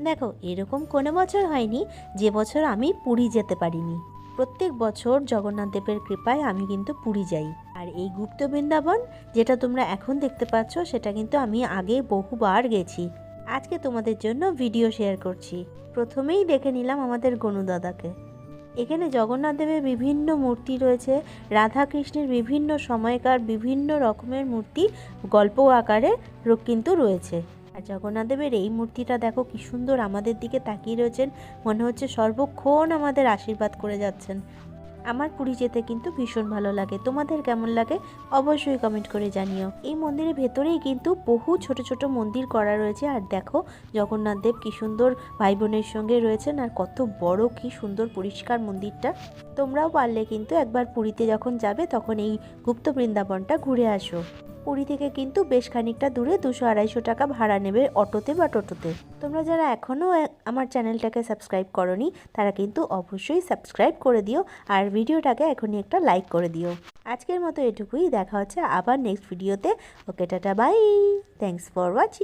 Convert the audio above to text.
দেখো, এরকম কোনো বছর হয়নি যে বছর আমি পুরী যেতে পারিনি। প্রত্যেক বছর জগন্নাথ দেবের কৃপায় আমি কিন্তু পুরী যাই। আর এই গুপ্ত বৃন্দাবন যেটা তোমরা এখন দেখতে পাচ্ছ, সেটা কিন্তু আমি আগে বহুবার গেছি। আজকে তোমাদের জন্য ভিডিও শেয়ার করছি। প্রথমেই দেখে নিলাম আমাদের গনু দাদাকে। এখানে জগন্নাথ দেবের বিভিন্ন মূর্তি রয়েছে, রাধা কৃষ্ণের বিভিন্ন সময়কার বিভিন্ন রকমের মূর্তি গল্প আকারে কিন্তু রয়েছে। আর জগন্নাথ দেবের এই মূর্তিটা দেখো কি সুন্দর আমাদের দিকে তাকিয়ে রয়েছেন, মনে হচ্ছে সর্বক্ষণ আমাদের আশীর্বাদ করে যাচ্ছেন। আমার পুরী যেতে কিন্তু ভীষণ ভালো লাগে। তোমাদের কেমন লাগে অবশ্যই কমেন্ট করে জানিও। এই মন্দিরের ভেতরেই কিন্তু বহু ছোট ছোট মন্দির করা রয়েছে। আর দেখো জগন্নাথ দেব কি সুন্দর ভাই বোনের সঙ্গে রয়েছেন, আর কত বড় কি সুন্দর পরিষ্কার মন্দিরটা। তোমরাও পারলে কিন্তু একবার পুরীতে যখন যাবে তখন এই গুপ্ত বৃন্দাবনটা ঘুরে আসো। পুরী থেকে কিন্তু বেশ খানিকটা দূরে, 200-250 টাকা ভাড়া নেবে অটোতে বা টোটোতে। তোমরা যারা এখনও আমার চ্যানেলটাকে সাবস্ক্রাইব করোনি তারা কিন্তু অবশ্যই সাবস্ক্রাইব করে দিও, আর ভিডিওটাকে এখনই একটা লাইক করে দিও। আজকের মতো এটুকুই, দেখা হচ্ছে আবার নেক্সট ভিডিওতে। Okay, tata, bye, thanks for watching.